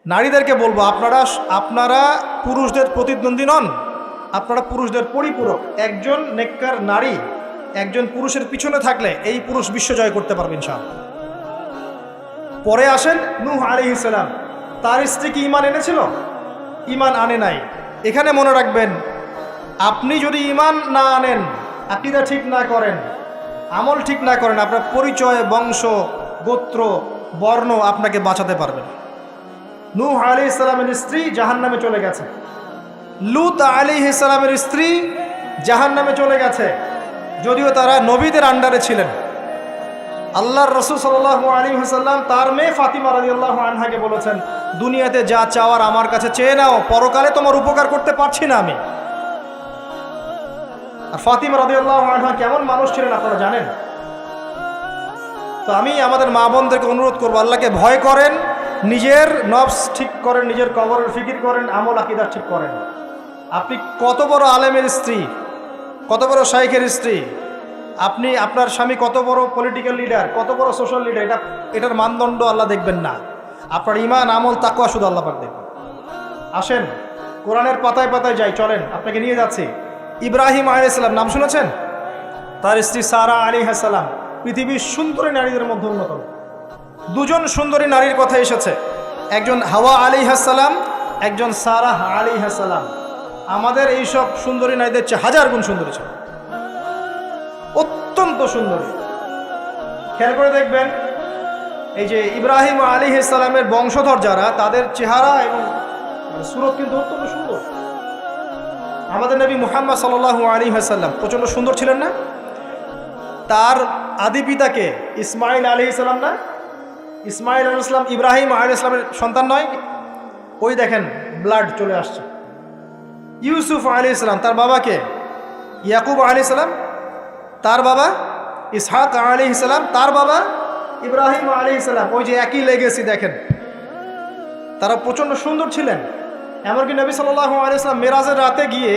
নারীদেরকে বলবো, আপনারা পুরুষদের প্রতিদ্বন্দ্বী নন, আপনারা পুরুষদের পরিপূরক। একজন নেককার নারী একজন পুরুষের পিছনে থাকলে এই পুরুষ বিশ্ব জয় করতে পারবে ইনশাআল্লাহ। পরে আসেন নূহ আলাইহিস সালাম, তার স্ত্রী কি ঈমান এনেছিল? ঈমান আনে নাই। এখানে মনে রাখবেন, আপনি যদি ঈমান না আনেন, আকীদা ঠিক না করেন, আমল ঠিক না করেন, আপনার পরিচয়, বংশ, গোত্র, বর্ণ আপনাকে বাঁচাতে পারবে না। নূহ আলাইহিস সালামের স্ত্রী জাহান্নামে চলে গেছে, লূত আলাইহিস সালামের স্ত্রী জাহান্নামে চলে গেছে, যদিও তারা নবীদের আন্ডারে ছিলেন। আল্লাহর রাসূল সাল্লাল্লাহু আলাইহি ওয়াসাল্লাম তার মেয়ে ফাতিমা রাদিয়াল্লাহু আনহাকে বলেছেন, দুনিয়াতে যা চাওয়ার আমার কাছে চেয়ে নাও, পরকালে তোমার উপকার করতে পারছি না আমি। আর ফাতিমা রাদিয়াল্লাহু আনহা কেমন মানুষ ছিলেন আপনারা জানেন। তো আমি আমাদের মা বোনদেরকে অনুরোধ করবো, আল্লাহকে ভয় করেন, নিজের নফস ঠিক করেন, নিজের কবরের ফিকির করেন, আমল আকীদা ঠিক করেন। আপনি কত বড় আলেমের স্ত্রী, কত বড় শাইখের স্ত্রী, আপনি আপনার স্বামী কত বড় পলিটিক্যাল লিডার, কত বড় সোশ্যাল লিডার, এটার মানদণ্ড আল্লাহ দেখবেন না। আপনার ঈমান, আমল, তাকওয়া শুধু আল্লাহ পাক দেখবেন। আসেন কোরআনের পাতায় পাতায় যাই, চলেন আপনাকে নিয়ে যাচ্ছি। ইব্রাহিম আলাইহিস সালাম নাম শুনেছেন? তার স্ত্রী সারা আলাইহিস সালাম পৃথিবীর সুন্দরী নারীদের মধ্যে অন্যতম। দুজন সুন্দরী নারীর কথা এসেছে, একজন হাওয়া আলাইহিস সালাম, একজন সারা আলাইহিস সালাম। আমাদের এইসব সুন্দরী নারীদের চেয়ে হাজার গুণ সুন্দরী ছিল, অত্যন্ত সুন্দরী। খেয়াল করে দেখবেন, এই যে ইব্রাহিম আলাইহিস সালামের বংশধর যারা, তাদের চেহারা এবং সুরত কিন্তু অত্যন্ত সুন্দর। আমাদের নবী মুহাম্মদ সাল্লাল্লাহু আলাইহি ওয়াসাল্লাম প্রচণ্ড সুন্দর ছিলেন না? তার আদি পিতাকে ইসমাইল আলাইহিস সালাম না? ইসমাইল আলাইহিস সালাম ইব্রাহিম আলাইহিস সালামের সন্তান নয়? ওই দেখেন ব্লাড চলে আসছে। ইউসুফ আলাইহিস সালাম তার বাবাকে, ইয়াকুব আলাইহিস সালাম তার বাবা, ইসহাক আলাইহিস সালাম তার বাবা, ইব্রাহিম আলাইহিস সালাম, ওই যে একই লেগেসি দেখেন। তারা প্রচণ্ড সুন্দর ছিলেন। এমনকি নবী সাল্লাল্লাহু আলাইহি ওয়াসাল্লাম মেরাজের রাতে গিয়ে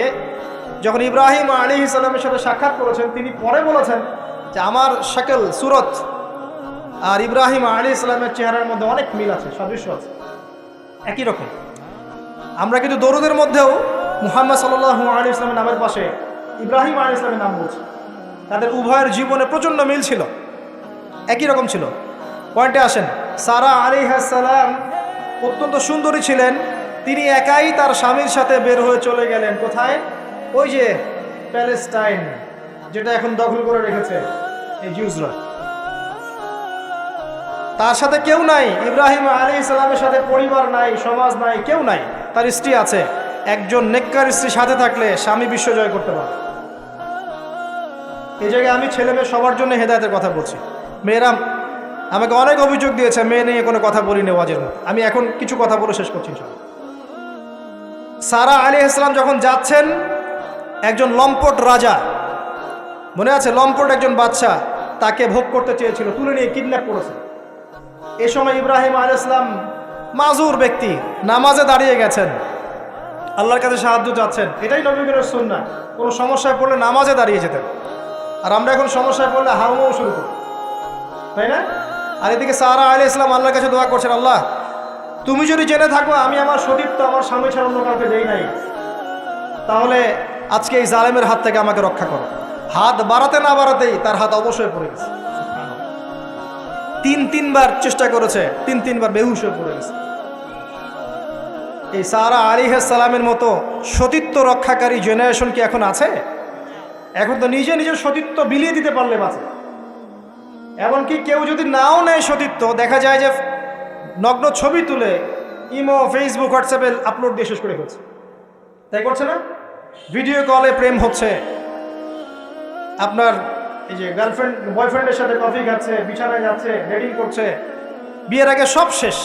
যখন ইব্রাহিম আলাইহিস সালামের সাথে সাক্ষাৎ করেছেন, তিনি পরে বলেছেন যে আমার শাকল, সুরত আর ইব্রাহিম আলাইহিস সালামের চেহারার মধ্যে অনেক মিল আছে, সাদৃশ্য আছে, একই রকম। আমরা কিন্তু দরুদের মধ্যেও মুহাম্মদ সাল্লাল্লাহু আলাইহি ওয়াসাল্লামের নামের পাশে ইব্রাহিম আলাইহিস সালামের নাম বলছি। তাদের উভয়ের জীবনে প্রচণ্ড মিল ছিল, একই রকম ছিল। পয়েন্টে আসেন, সারা আলাইহিস সালাম অত্যন্ত সুন্দরী ছিলেন। তিনি একাই তার স্বামীর সাথে বের হয়ে চলে গেলেন কোথায়? ওই যে প্যালেস্টাইন, যেটা এখন দখল করে রেখেছে এই জিউসরা। তার সাথে কেউ নাই, ইব্রাহিম আলাইহিস সালামের সাথে পরিবার নাই, সমাজ নাই, কেউ নাই, তার স্ত্রী আছে। একজন নেককার স্ত্রী সাথে থাকলে স্বামী বিশ্ব জয় করতে পারে। এই জায়গায় আমি ছেলে মেয়ে সবার জন্য হেদায়েতের কথা বলছি। মেয়েরা আমাকে অনেক অভিযোগ দিয়েছে, মেয়ে নিয়ে কোনো কথা বলিনি ওয়াজের মধ্যে। আমি এখন কিছু কথা বলে শেষ করছি ইনশাআল্লাহ। সারা আলাইহিস সালাম যখন যাচ্ছেন, একজন লম্পট রাজা, মনে আছে, লম্পট একজন বাদশা তাকে ভোগ করতে চেয়েছিল, তুলে নিয়ে কিডন্যাপ করেছে। এ সময় ইব্রাহিম আলাইহিস সালাম মাজুর ব্যক্তি, নামাজে দাঁড়িয়ে গেছেন, আল্লাহর কাছে সাহায্য চাচ্ছেন। এটাই নবীর সুন্নাহ। কোনো সমস্যায় পড়লে নামাজে দাঁড়িয়ে যেতেন। আর আমরা এখন সমস্যায় পড়লে হাউমাউ শুরু করি, তাই না? আর এদিকে সারা আলাইহিস সালাম আল্লাহর কাছে দোয়া করছেন, আল্লাহ তুমি যদি জেনে থাকো আমি আমার সতীত্ব আমার স্বামী ছাড়া অন্য কাউকে দেই নাই, তাহলে আজকে এই জালেমের হাত থেকে আমাকে রক্ষা করো। হাত বাড়াতে না বাড়াতেই তার হাত অবশ্যই পড়ে গেছে। তিনবার চেষ্টা করেছে, তিনবার বেহুশ হয়ে পড়ে গেছে। এই সারা আলাইহিস সালামের মতো সতীত্ব রক্ষাকারী জেনারেশন কি এখন আছে? এখন তো নিজের সতীত্ব বিলিয়ে দিতে পারলে বাঁচে। এমনকি কেউ যদি নাও নেয় সতীত্ব, দেখা যায় যে নগ্ন ছবি তুলে ইমো, ফেসবুক, হোয়াটসঅ্যাপে আপলোড দিয়ে শেষ করে ফেলছে, তাই করছে না? ভিডিও কলে প্রেম হচ্ছে, আপনার এই যে গার্লফ্রেন্ড বয়ফ্রেন্ডের সাথে কফি খাচ্ছে, বিছানায় যাচ্ছে, ডেটিং করছে। বিয়ের আগে সব শেষ,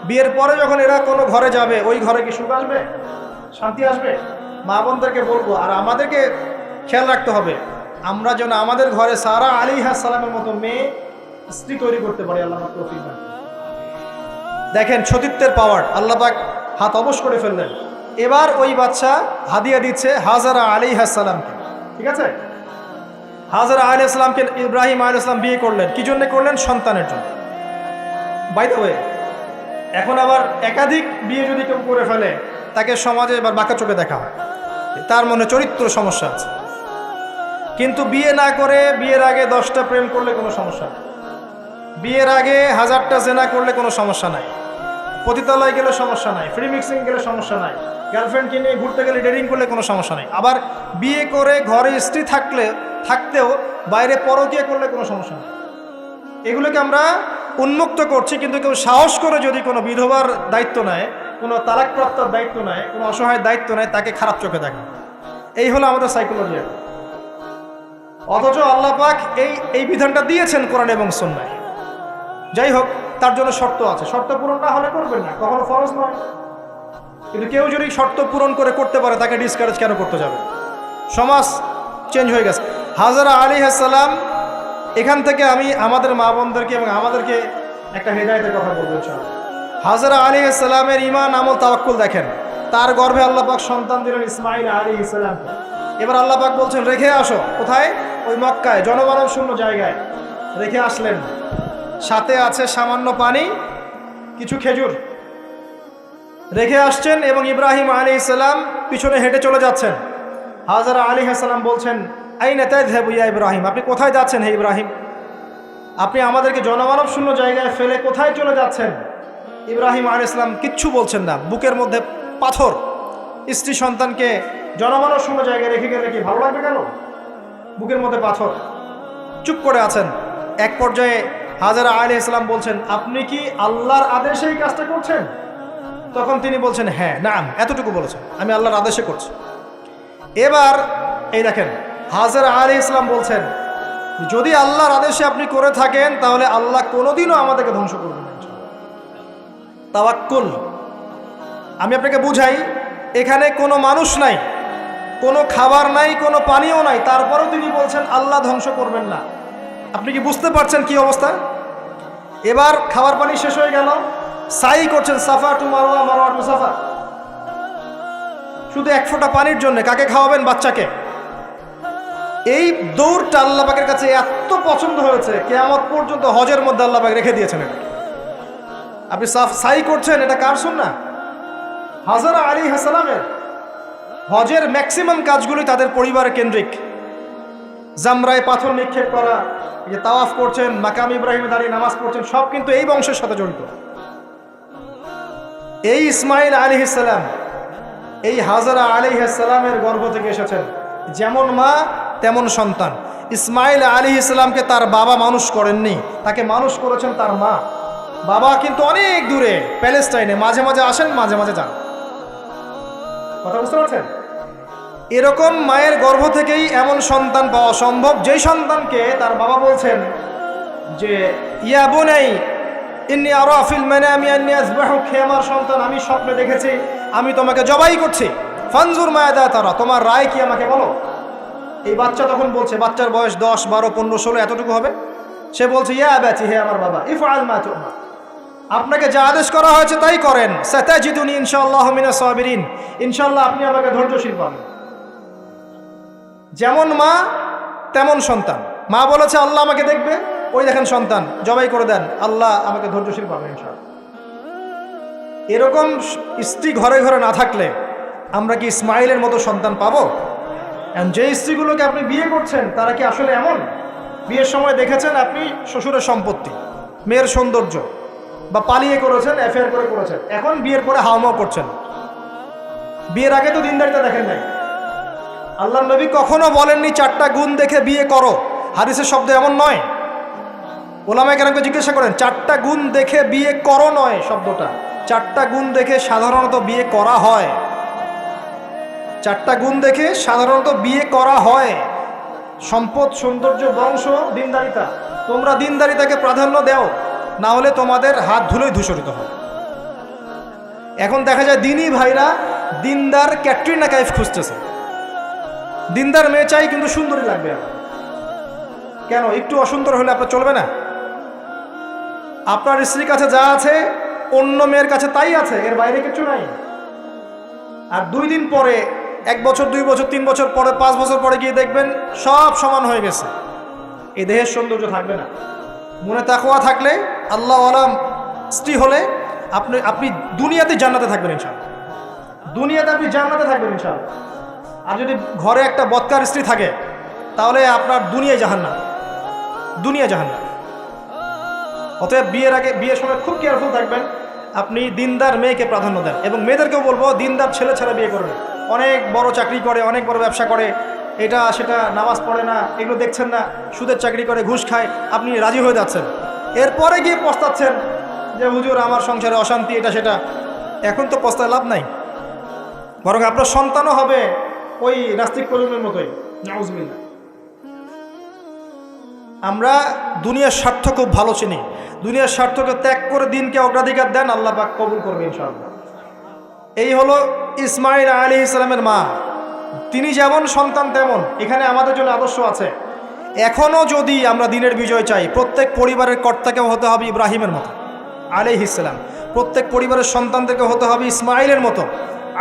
বিয়ের পরে যখন এরা কোনো ঘরে যাবে, ওই ঘরে কি সুখ আসবে, শান্তি আসবে? মা বোনদেরকে বলবো, আর আমাদেরকে খেয়াল রাখতে হবে, আমরা যেন আমাদের ঘরে সারা আলাইহিস সালামের মতো মেয়ে স্ত্রী তৈরি করতে পারি। আল্লাহ পাক তৌফিক দান। দেখেন সতীত্বের পাওয়ার, আল্লাহ পাক হাত অবশ করে ফেললেন। এবার ওই বাচ্চা হাদিয়া দিচ্ছে হাজারা আলাইহিস সালামকে, ঠিক আছে? হাজারা আলাইহিস সালামকে ইব্রাহিম আলাইহিস সালাম বিয়ে করলেন, কি জন্য করলেন? সন্তানের জন্য। বাই দ্য ওয়ে, এখন আবার একাধিক বিয়ে যদি কেউ করে ফেলে তাকে সমাজে এবার বাঁকা চোখে দেখা হয়, তার মনে চরিত্র সমস্যা আছে। কিন্তু বিয়ে না করে বিয়ের আগে 10টা প্রেম করলে কোনো সমস্যা নেই, বিয়ের আগে 1000টা জেনা করলে কোনো সমস্যা নাই, পতিতালয় গেলে সমস্যা নাই, ফ্রি মিক্সিং গেলে সমস্যা নাই, গার্লফ্রেন্ডকে নিয়ে ঘুরতে গেলে ডেটিং করলে কোনো সমস্যা নাই। আবার বিয়ে করে ঘরে স্ত্রী থাকতেও বাইরে পরকীয়া করলে কোনো সমস্যা নেই। এগুলোকে আমরা উন্মুক্ত করছি, কিন্তু কেউ সাহস করে যদি কোনো বিধবার দায়িত্ব নেয়, কোনো তালাকপ্রাপ্তার দায়িত্ব নেয়, কোনো অসহায়ের দায়িত্ব নেয়, তাকে খারাপ চোখে দেখে। এই হলো আমাদের সাইকোলজি। অথচ আল্লাহ পাক এই বিধানটা দিয়েছেন কোরআন এবং সুন্নাহয়। যাই হোক, তার জন্য শর্ত আছে, শর্ত পূরণ না হলে করবেন না, কখনো ফরজ নয়। কিন্তু কেউ যদি শর্ত পূরণ করে করতে পারে তাকে ডিসকারেজ কেন করতে যাবে? সমাজ চেঞ্জ হয়ে গেছে। হাজরা আলাইহিস সালাম, এখান থেকে আমি আমাদের মা বোনদেরকে এবং আমাদেরকে একটা হেদায়েতের কথা বলবো ইনশাআল্লাহ। হাজরা আলাইহিস সালামের ঈমান, আমল, তাওয়াক্কুল দেখেন। তার গর্ভে আল্লাহ পাক সন্তান দিলেন ইসমাঈল আলাইহিস সালামকে। এবার আল্লাহ পাক বলছেন রেখে আসো। কোথায়? ওই মক্কায়, জনমানব শূন্য জায়গায় রেখে আসলেন। সাথে আছে সামান্য পানি, কিছু খেজুর রেখে আসছেন, এবং ইব্রাহিম আলাইহিস সালাম পিছনে হেঁটে চলে যাচ্ছেন। হাজরা আলাইহিস সালাম বলছেন আইনা তাযহাবু ইয়া ইব্রাহিম, আপনি কোথায় যাচ্ছেন হে ইব্রাহিম? আপনি আমাদেরকে জনমানব শূন্য জায়গায় ফেলে কোথায় চলে যাচ্ছেন? ইব্রাহিম আলাইহিস সালাম কিচ্ছু বলছেন না, বুকের মধ্যে পাথর। স্ত্রী সন্তানকে জনমানব শূন্য জায়গায় রেখে গেলে কি ভালো লাগবে? কেন? বুকের মধ্যে পাথর, চুপ করে আছেন। এক পর্যায়ে হাজরা আলাইহিস সালাম বলছেন আপনি কি আল্লাহর আদেশে এই কাজটা করছেন? তখন তিনি বলছেন হ্যাঁ, নাম, এতটুকু বলেছেন, আমি আল্লাহর আদেশে করছি। এবার এই দেখেন, হাজরা আলাইহিস সালাম বলছেন যদি আল্লাহর আদেশে আপনি করে থাকেন তাহলে আল্লাহ কোনোদিনও আমাদেরকে ধ্বংস করবেন না। তাওয়াক্কুল। আমি আপনাকে বুঝাই, এখানে কোনো মানুষ নাই, কোনো খাবার নাই, কোনো পানিও নাই, তারপরেও তিনি বলছেন আল্লাহ ধ্বংস করবেন না। আপনি কি বুঝতে পারছেন কি অবস্থা? এবার খাবার পানি শেষ হয়ে গেল, সাই করছেন সাফা টু মারওয়া, মারওয়া টু সাফা, শুধু এক ফোঁটা পানির জন্য। কাকে খাওয়াবেন? বাচ্চাকে। এই দৌড়টা আল্লাহ পাকের কাছে এত পছন্দ হয়েছে, কিয়ামত পর্যন্ত হজের মধ্যে আল্লাহ পাক রেখে দিয়েছেন। এটা আপনি সাই করছেন, এটা কার সুন্নাহ? হাজরা আলাইহিস সালামের। হজের ম্যাক্সিমাম কাজগুলি তাদের পরিবার কেন্দ্রিক। জামরায় পাথর নিক্ষেপ করা, যে তাওয়াফ করছেন, মাকাম ইব্রাহিমে দাঁড়িয়ে নামাজ পড়ছেন, সব কিন্তু এই বংশের সাথে জড়িত। এই ইসমাঈল আলাইহিস সালাম এই হাজরা আলাইহিস সালামের গর্ভ থেকে এসেছেন। যেমন মা তেমন সন্তান। ইসমাঈল আলাইহিস সালামকে তার বাবা মানুষ করেননি, তাকে মানুষ করেছেন তার মা। বাবা কিন্তু অনেক দূরে প্যালেস্টাইনে, মাঝে মাঝে আসেন, মাঝে মাঝে যান। কথা বুঝতে পারছেন? এরকম মায়ের গর্ভ থেকেই এমন সন্তান পাওয়া সম্ভব, যেই সন্তানকে তার বাবা বলছেন যে ইয়া বুনাই ইন্নী আরা ফিল মানামি আন্নী আযবাহুক, হে আমার সন্তান, আমি স্বপ্নে দেখেছি আমি তোমাকে জবাই করছি। ফানজুর মায়াদা তারা, তোমার রায় কি আমাকে বলো। এই বাচ্চা তখন বলছে, বাচ্চার বয়স 10, 12, 15, 16 এতটুকু হবে। সে বলছে ইয়া আবাতি, হে আমার বাবা, ইফআল মা তু'মার, আপনাকে যা আদেশ করা হয়েছে তাই করেন। সাতাজিদুনি ইনশাআল্লাহু মিনাস সাবিরিন, ইনশাআল্লাহ আপনি আমাকে ধৈর্যশীল পাবেন। যেমন মা তেমন সন্তান। মা বলেছে আল্লাহ আমাকে দেখবে, ওই দেখেন সন্তান, জবাই করে দেন, আল্লাহ আমাকে ধৈর্যশীল পাবেন ইনশাআল্লাহ। এরকম স্ত্রী ঘরে ঘরে না থাকলে আমরা কি ইসমাইলের মতো সন্তান পাবো? যে স্ত্রীগুলোকে আপনি বিয়ে করছেন তারা কি আসলে এমন? বিয়ের সময় দেখেছেন আপনি শ্বশুরের সম্পত্তি, মেয়ের সৌন্দর্য, বা পালিয়ে করেছেন, অ্যাফেয়ার করে করেছেন, এখন বিয়ের পরে হাওমাও করছেন। বিয়ের আগে তো দিনদারিতা দেখেন নাই। আল্লাহ নবী কখনো বলেননি 4টা গুণ দেখে বিয়ে করো, হাদিসের শব্দ এমন নয়। ওলামায়ে কেরামকে জিজ্ঞাসা করেন 4টা গুণ দেখে বিয়ে করো নয় শব্দটা, 4টা গুণ দেখে সাধারণত বিয়ে করা হয়। 4টা গুণ দেখে সাধারণত বিয়ে করা হয়। সম্পদ, সৌন্দর্য, বংশ, দিনদারিতা। তোমরা দিনদারিতাকে প্রাধান্য দাও, না হলে তোমাদের হাত ধুলোয় ধূসরিত হবে। এখন দেখা যায় দিনী ভাইরা দিনদার ক্যাটরিনা কাইফ খুঁজতেছে। দিনদার মেয়ে চাই কিন্তু সুন্দরী লাগবে। কেন? একটু অসুন্দর হলে আপনার চলবে না? আপনার স্ত্রীর কাছে যা আছে অন্য মেয়ের কাছে তাই আছে, এর বাইরে কিছু নাই। আর 2 দিন পরে, 1 বছর, 2 বছর, 3 বছর পরে, 5 বছর পরে গিয়ে দেখবেন সব সমান হয়ে গেছে। এই দেহের সৌন্দর্য থাকবে না। মনে তাকওয়া থাকলে, আল্লাহওয়ালা স্ত্রী হলে আপনি আপনি দুনিয়াতে জান্নাতে থাকবেন ইনশাআল্লাহ। দুনিয়াতে আপনি জান্নাতে থাকবেন ইনশাআল্লাহ। আর যদি ঘরে একটা বদকার স্ত্রী থাকে তাহলে আপনার দুনিয়ায় জাহান্নাম, দুনিয়া জাহান্নাম। অতএব বিয়ের আগে, বিয়ের সময় খুব কেয়ারফুল থাকবেন। আপনি দিনদার মেয়েকে প্রাধান্য দেন, এবং মেয়েদেরকেও বলবো দিনদার ছেলে ছাড়া বিয়ে করবেন। অনেক বড় চাকরি করে, অনেক বড় ব্যবসা করে, এটা সেটা, নামাজ পড়ে না, এগুলো দেখছেন না, সুদের চাকরি করে, ঘুষ খায়, আপনি রাজি হয়ে যাচ্ছেন, এরপরে গিয়ে পস্তাচ্ছেন যে হুজুর আমার সংসারে অশান্তি, এটা সেটা। এখন তো পস্তায় লাভ নাই, বরং আপনার সন্তানও হবে ওই নাস্তিক প্রজন্মের মতোই। নাউজুবিল্লাহ। আমরা দুনিয়ার স্বার্থ খুব ভালো চিনি, দুনিয়ার স্বার্থকে ত্যাগ করে দিনকে অগ্রাধিকার দেন, আল্লাহ পাক কবুল করবে ইনশাআল্লাহ। এই হলো ইসমাইল আলাইহিস সালামের মা। তিনি যেমন সন্তান তেমন এখানে আমাদের জন্য আদর্শ আছে। এখনও যদি আমরা দিনের বিজয় চাই, প্রত্যেক পরিবারের কর্তাকেও হতে হবে ইব্রাহিমের মতো আলাইহিস সালাম, প্রত্যেক পরিবারের সন্তানদেরকে হতে হবে ইসমাইলের মতো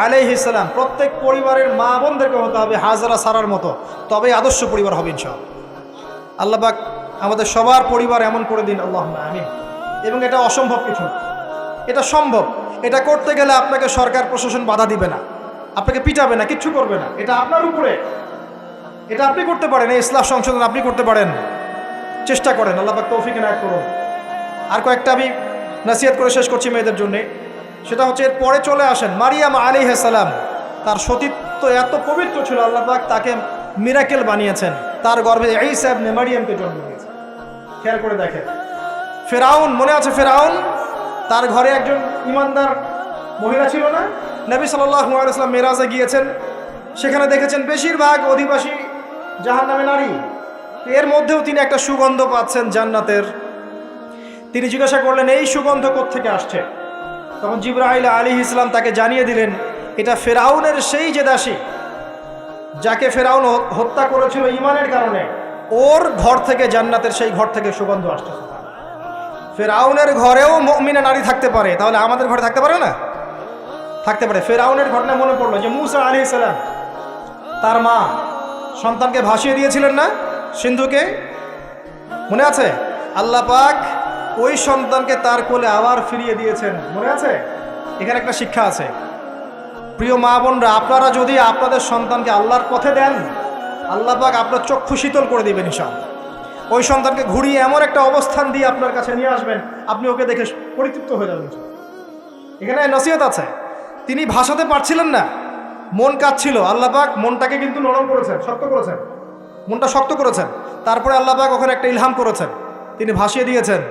আলাইহিস সালাম, প্রত্যেক পরিবারের মা বোনদেরকে হতে হবে হাজরা সারার মতো, তবে আদর্শ পরিবার হবে ইনশাআল্লাহ। আল্লাহ পাক আমাদের সবার পরিবার এমন করে দিন, আল্লাহুম্মা আমিন। এবং এটা অসম্ভব কিছু না, এটা সম্ভব। এটা করতে গেলে আপনাকে সরকার প্রশাসন বাধা দিবে না, আপনাকে পিটাবে না, কিচ্ছু করবে না, এটা আপনার উপরে, এটা আপনি করতে পারেন। এই ইসলাম সংশোধন আপনি করতে পারেন, চেষ্টা করেন, আল্লাহ পাক তৌফিক এনায়েত করুন। আর কয়েকটা আমি নসিহত করে শেষ করছি মেয়েদের জন্য। সেটা হচ্ছে, এর পরে চলে আসেন মারিয়াম আলাইহিস সালাম। তার সতীত্ব এত পবিত্র ছিল, আল্লাহ পাক তাকে মিরাকেল বানিয়েছেন, তার গর্ভে ঈসা ইবনে মারিয়ামকে জন্ম দিয়েছেন। খেয়াল করে দেখেন, ফেরাউন, মনে আছে ফেরাউন? তার ঘরে একজন ইমানদার মহিলা ছিল না? নবী সাল্লাল্লাহু আলাইহি ওয়াসাল্লাম মেরাজে গিয়েছেন, সেখানে দেখেছেন বেশিরভাগ অধিবাসী জাহান্নামে নারী। এর মধ্যেও তিনি একটা সুগন্ধ পাচ্ছেন জান্নাতের। তিনি জিজ্ঞাসা করলেন, এই সুগন্ধ কোত্থেকে আসছে? তখন জিবরাইল আলাইহিস সালাম তাকে জানিয়ে দিলেন, এটা ফেরাউনের সেই যে দাসী যাকে ফেরাউন হত্যা করেছিল ঈমানের কারণে, ওর ঘর থেকে, জান্নাতের সেই ঘর থেকে সুগন্ধ আসছে। ফেরাউনের ঘরেও মুমিনা নারী থাকতে পারে, তাহলে আমাদের ঘরে থাকতে পারে না? থাকতে পারে। ফেরাউনের ঘটনা মনে পড়লো যে মূসা আলাইহিস সালাম, তার মা সন্তানকে ভাসিয়ে দিয়েছিলেন না সিন্ধুকে, মনে আছে? আল্লাহ পাক ওই সন্তানকে তার কোলে আবার ফিরিয়ে দিয়েছেন, মনে আছে? এখানে একটা শিক্ষা আছে। প্রিয় মা বোনরা, আপনারা যদি আপনাদের সন্তানকে আল্লাহর পথে দেন, আল্লাহ পাক আপনার চক্ষু শীতল করে দিবেন ইনশাআল্লাহ। ওই সন্তানকে ঘুরিয়ে এমন একটা অবস্থান দিয়ে আপনার কাছে নিয়ে আসবেন, আপনি ওকে দেখে পরিতৃপ্ত হয়ে যাবেন। এখানে নসিহত আছে। তিনি ভাসাতে পারছিলেন না, মন কাঁদছিল, আল্লাহ পাক মনটাকে কিন্তু নরম করেছেন, শক্ত করেছেন, মনটা শক্ত করেছেন। তারপরে আল্লাহ পাক ওখানে একটা ইলহাম করেছেন, তিনি ভাসিয়ে দিয়েছেন।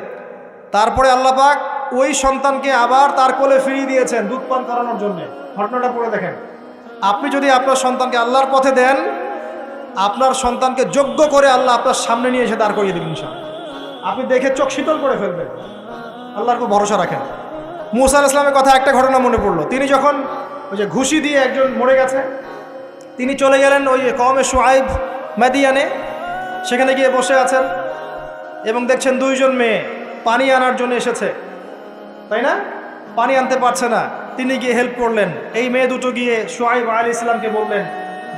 তারপরে আল্লাহ পাক ওই সন্তানকে আবার তার কোলে ফিরিয়ে দিয়েছেন দুধ পান করানোর জন্য। ঘটনাটা পড়ে দেখেন। আপনি যদি আপনার সন্তানকে আল্লাহর পথে দেন, আপনার সন্তানকে যোগ্য করে আল্লাহ আপনার সামনে নিয়ে এসে দাঁড় করিয়ে দেবেন ইনশাআল্লাহ। আপনি দেখে চোখ শীতল করে ফেলবেন, আল্লাহর উপর ভরসা রাখেন। মূসা আলাইহিস সালামের কথা একটা ঘটনা মনে পড়লো। তিনি যখন ওই যে ঘুষি দিয়ে একজন মরে গেছে, তিনি চলে গেলেন ওই কওমে শুআইব মাদিয়ানে, সেখানে গিয়ে বসে আছেন এবং দেখছেন দুইজন মেয়ে পানি আনার জন্য এসেছে, তাই না? পানি আনতে পারছে না, তিনি গিয়ে হেল্প করলেন। এই মেয়ে দুটো গিয়ে শুআইব আলাইহিস সালামকে বললেন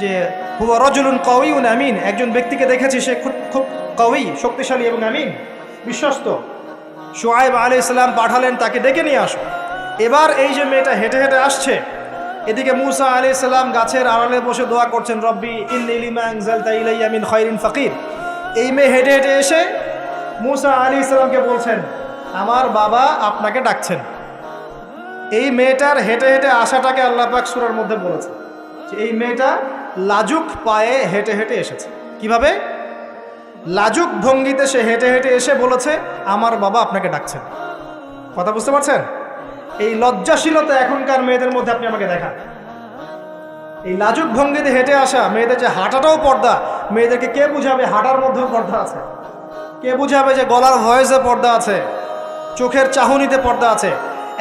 যে হুয়া রাজুলুন কাওয়িউন আমিন, একজন ব্যক্তিকে দেখেছি সে খুব কাওয়ি, শক্তিশালী এবং আমিন, বিশ্বস্ত। শুআইব আলাইহিস সালাম পাঠালেন তাকে ডেকে নিয়ে আসো। এবার এই যে মেয়েটা হেঁটে হেঁটে আসছে, এদিকে মূসা আলাইহিস সালাম গাছের আড়ালে বসে দোয়া করছেন, রব্বি ইন্নী লিমা আনজালতা ইলাইয়া মিন খায়রিন ফাকির। এই মেয়ে হেঁটে হেঁটে এসে মূসা আলাইহিস সালামকে বলছেন, আমার বাবা আপনাকে ডাকছেন। এই মেয়েটার হেঁটে হেঁটে আসাটাকে আল্লাহ পাক সূরার মধ্যে বলেছে যে এই মেয়েটা লাজুক পায়ে হেঁটে হেঁটে এসেছে। কিভাবে? লাজুক ভঙ্গিতে সে হেঁটে হেঁটে এসে বলেছে, আমার বাবা আপনাকে ডাকছেন। কথা বুঝতে পারছেন? এই লজ্জাশীলতা এখনকার মেয়েদের মধ্যে আপনি আমাকে দেখান। এই লাজুক ভঙ্গিতে হেঁটে আসা মেয়েদের যে হাঁটাটাও পর্দা, মেয়েদেরকে কে বুঝাবে হাঁটার মধ্যেও পর্দা আছে? কে বুঝাবে যে গলার ভয়েসে পর্দা আছে, চোখের চাহনিতে পর্দা আছে?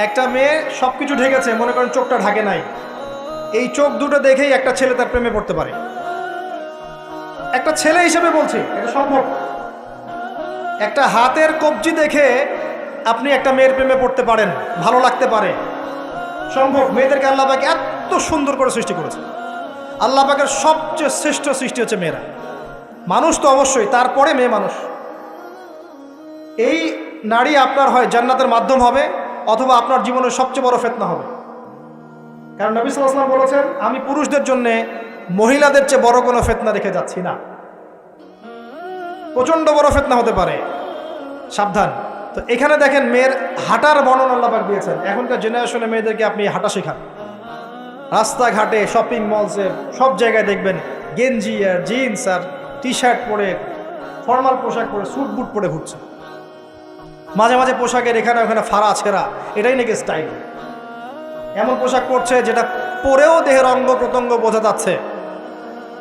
একটা মেয়ে সব কিছু ঢেকেছে, মনে করেন চোখটা ঢাকে নাই, এই চোখ দুটো দেখেই একটা ছেলে তার প্রেমে পড়তে পারে। একটা ছেলে হিসেবে বলছি, এটা সম্ভব। একটা হাতের কবজি দেখে আপনি একটা মেয়ের প্রেমে পড়তে পারেন, ভালো লাগতে পারে, সম্ভব। মেয়েদেরকে আল্লাহ পাক এত সুন্দর করে সৃষ্টি করেছে। আল্লাহ পাকের সবচেয়ে শ্রেষ্ঠ সৃষ্টি হচ্ছে মেয়েরা। মানুষ তো অবশ্যই, তারপরে মেয়ে মানুষ। এই নারী আপনার হয় জান্নাতের মাধ্যম হবে, অথবা আপনার জীবনের সবচেয়ে বড় ফিতনা হবে। কারণ নবী সাল্লাল্লাহু আলাইহি ওয়াসাল্লাম বলেছেন, আমি পুরুষদের জন্য মহিলাদের চেয়ে বড় কোনো ফিতনা রেখে যাচ্ছি না। প্রচন্ড বড় ফিতনা হতে পারে, সাবধান। তো এখানে দেখেন মেয়ের হাঁটার বর্ণনা আল্লাহ পাক দিয়েছেন। এখনকার জেনারেশনে মেয়েদেরকে আপনি হাঁটা শেখান, রাস্তাঘাটে শপিং মলসে সব জায়গায় দেখবেন গেঞ্জি আর জিন্স আর টি শার্ট পরে, ফর্মাল পোশাক পরে, স্যুট বুট পরে ঘুরছে। মাঝে মাঝে পোশাকের এখানে ওখানে ফাড়া ছেঁড়া, এটাই নাকি স্টাইল। এমন পোশাক পরছে যেটা পরেও দেহের অঙ্গ প্রত্যঙ্গ বোঝা যাচ্ছে,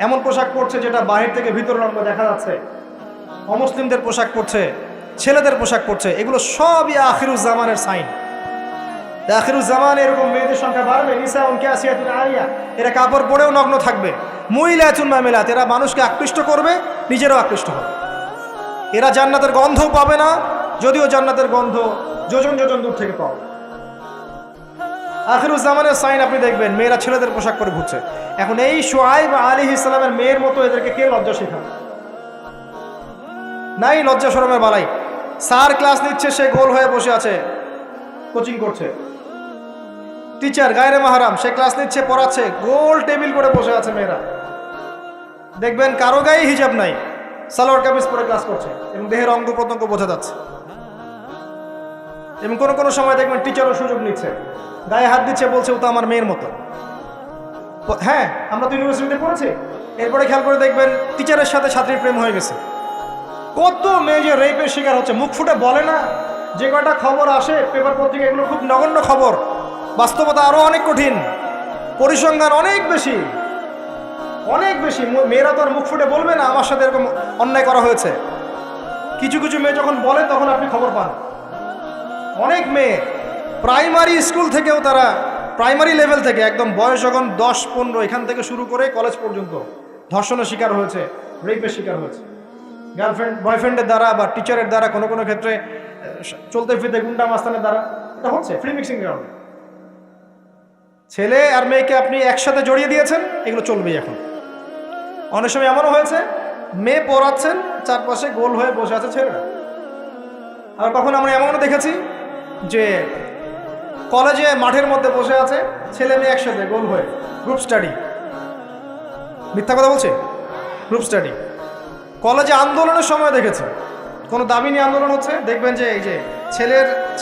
এমন পোশাক পরছে যেটা বাহির থেকে ভিতরের অঙ্গ দেখা যাচ্ছে। অমুসলিমদের পোশাক পরছে, ছেলেদের পোশাক পরছে, এগুলো সবই আখিরুজ্জামানের সাইন। আখিরুজ্জামানে এরকম মেয়েদের সংখ্যা বাড়বে। নিসাউন কাসিয়াতুন আরিয়া, এরা কাপড় পরেও নগ্ন থাকবে। মুইলাতুন মামিলাত, এরা মানুষকে আকৃষ্ট করবে, নিজেরও আকৃষ্ট হবে। এরা জান্নাতের গন্ধও পাবে না, যদিও জান্নাতের গন্ধ যোজন যোজন দূর থেকে পাবে। আখিরুজ্জামানের সাইন আপনি দেখবেন, মেয়েরা ছেলেদের পোশাক পরে ঘুরছে। এখন এই শুআয়ব আলাইহিস সালামের মেয়ের মতো এদেরকে কে লজ্জা শেখাবে? নাই লজ্জা শরমের বালাই। স্যার ক্লাস নিচ্ছে, সে গোল হয়ে বসে আছে, কোচিং করছে। টিচার গায়রে মাহরাম, সে ক্লাস নিচ্ছে, পড়াচ্ছে, গোল টেবিল করে বসে আছে মেয়েরা। দেখবেন কারো গায়ে হিজাব নাই, সালোয়ার কামিজ পরে ক্লাস করছে এবং দেহের অঙ্গ প্রত্যঙ্গ বোঝা যাচ্ছে। এবং কোনো কোনো সময় দেখবেন টিচারও সুযোগ নিচ্ছে, গায়ে হাত দিচ্ছে, বলছে ও তো আমার মেয়ের মতো। হ্যাঁ, আমরা তো ইউনিভার্সিটিতে পড়েছি। এরপরে খেয়াল করে দেখবেন টিচারের সাথে ছাত্রীর প্রেম হয়ে গেছে। কত মেয়ে যে রেপের শিকার হচ্ছে, মুখ ফুটে বলে না। যে কয়টা খবর আসে পেপার পত্রিকা, এগুলো খুব নগণ্য খবর, বাস্তবতা আরো অনেক কঠিন, পরিসংখ্যান অনেক বেশি, অনেক বেশি। মেয়েরা তো আর মুখ ফুটে বলবে না আমার সাথে এরকম অন্যায় করা হয়েছে। কিছু কিছু মেয়ে যখন বলে তখন আপনি খবর পান। অনেক মেয়ে প্রাইমারি স্কুল থেকেও, তারা প্রাইমারি লেভেল থেকে একদম বয়স যখন 10-15 এখান থেকে শুরু করে কলেজ পর্যন্ত ধর্ষণের শিকার হয়েছে, রেপের শিকার হয়েছে, গার্লফ্রেন্ড বয়ফ্রেন্ডের দ্বারা বা টিচারের দ্বারা, কোনো কোনো ক্ষেত্রে চলতে ফিরতে গুন্ডা মাস্তানের দ্বারা। এটা হচ্ছে ফ্রি মিক্সিং গ্রাউন্ড। ছেলে আর মেয়েকে আপনি একসাথে জড়িয়ে দিয়েছেন, এগুলো চলবেই। এখন অনেক সময় এমনও হয়েছে, মেয়ে পড়াচ্ছেন, চারপাশে গোল হয়ে বসে আছে ছেলেরা। আর কখন আমরা এমনও দেখেছি যে কলেজে মাঠের মধ্যে বসে আছে ছেলে মেয়ে একসাথে গোল হয়ে, গ্রুপ স্টাডি। মিথ্যা কথা বলছে? Group study. কলেজে আন্দোলনের সময় দেখেছি, কোনো দাবি নিয়ে আন্দোলন হচ্ছে, দেখবেন যে এই যে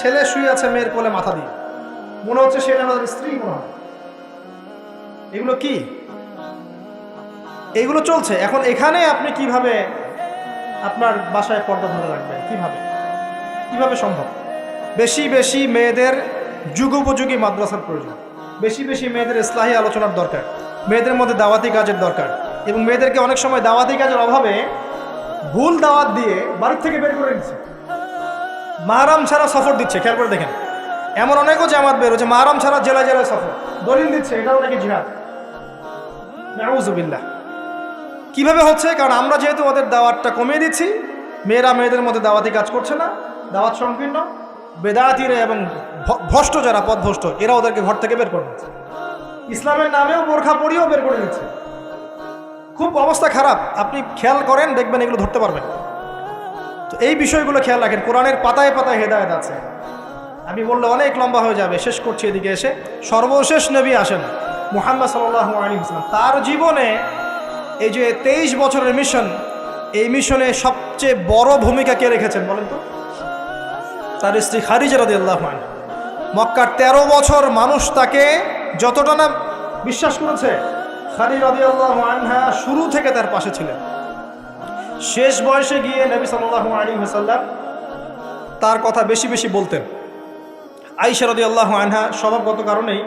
ছেলে শুয়ে আছে মেয়ের কোলে মাথা দিয়ে, মনে হচ্ছে সে আমাদের স্ত্রী মনে হয়। এগুলো কি? এগুলো চলছে। এখন এখানে আপনি কিভাবে আপনার বাসায় পর্দা ধরে রাখবেন? কিভাবে সম্ভব? বেশি বেশি মেয়েদের যুগোপযোগী মাদ্রাসার প্রয়োজন, বেশি বেশি মেয়েদের ইসলাহি আলোচনার দরকার, মেয়েদের মধ্যে দাওয়াতি কাজের দরকার। এবং মেয়েদেরকে অনেক সময় দাওয়াতি কাজের অভাবে ভুল দাওয়াত দিয়ে বাড়ির থেকে বের করে দিচ্ছে, মাহরাম ছাড়া সফর দিচ্ছে। খেয়াল করে দেখেন, এমন অনেকও জামাত বের হচ্ছে মাহরাম ছাড়া জেলায় জেলায় সফর, দলিল দিচ্ছে, এটাও নাকি জিহাদ। নাউযুবিল্লাহ। কিভাবে হচ্ছে? কারণ আমরা যেহেতু ওদের দাওয়াতটা কমিয়ে দিচ্ছি, মেয়েরা মেয়েদের মধ্যে দাওয়াতি কাজ করছে না, দাওয়াত সংকীর্ণ, বেদাতিরা এবং ভ্রষ্ট যারা পথভ্রষ্ট, এরা ওদেরকে ঘর থেকে বের করে দিচ্ছে, ইসলামের নামেও বোরখা পরিয়েও বের করে দিচ্ছে। খুব অবস্থা খারাপ। আপনি খেয়াল করেন, দেখবেন এগুলো ধরতে পারবেন। তো এই বিষয়গুলো খেয়াল রাখেন। কোরআনের পাতায় পাতায় হেদায়েত আছে। আমি বললে অনেক লম্বা হয়ে যাবে, শেষ করছি এদিকে এসে। সর্বশেষ নবী আসেন মুহাম্মদ সাল্লাল্লাহু আলাইহি ওয়াসাল্লাম। তার জীবনে এই যে 23 বছরের মিশন, এই মিশনে সবচেয়ে বড় ভূমিকা কে রেখেছেন বলেন তো? তার স্ত্রী খাদিজা রাদিয়াল্লাহু আনহা। মক্কার 13 বছর মানুষ তাকে যতটা না বিশ্বাস করেছে, খাদিজা রাদিয়াল্লাহু আনহা শুরু থেকে তার পাশে ছিলেন। শেষ বয়সে গিয়ে নবী সাল্লাল্লাহু আলাইহি ওয়াসাল্লাম তার কথা বেশি বেশি বলতেন। আয়েশা রাদিয়াল্লাহু আনহা স্বভাবগত কারণেই,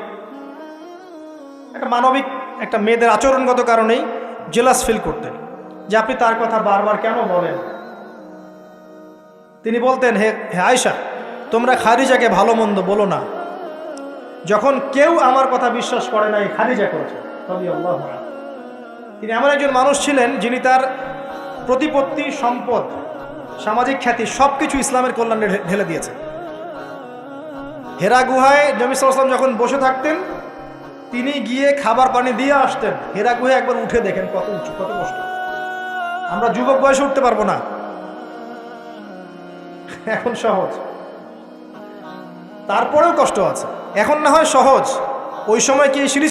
একটা মানবিক, একটা মেয়েদের আচরণগত কারণেই জেলাস ফিল করতেন যে আপনি তার কথা বারবার কেন বলেন। তিনি বলতেন, হে আয়েশা, তোমরা খাদিজাকে ভালো মন্দ বলো না, যখন কেউ আমার কথা বিশ্বাস করে নাই খাদিজা করেছে রাদিয়াল্লাহু আনহা। তিনি এমন একজন মানুষ ছিলেন যিনি তার প্রতিপত্তি, সম্পদ, সামাজিক খ্যাতি সবকিছু ইসলামের কল্যাণে ঢেলে দিয়েছেন। হেরা গুহায় নবী সাল্লাল্লাহু আলাইহি ওয়াসাল্লাম যখন বসে থাকতেন, তিনি গিয়ে খাবার পানি দিয়ে আসতেন। হেরা গুহায় একবার উঠে দেখেন কত উঁচু, কত কষ্ট। আমরা যুবক বয়সে উঠতে পারবো না, এখন সহজ। তারপরেও কষ্ট আছে। এখন না হয় সহজ, ওই সময় কি এই সিঁড়ি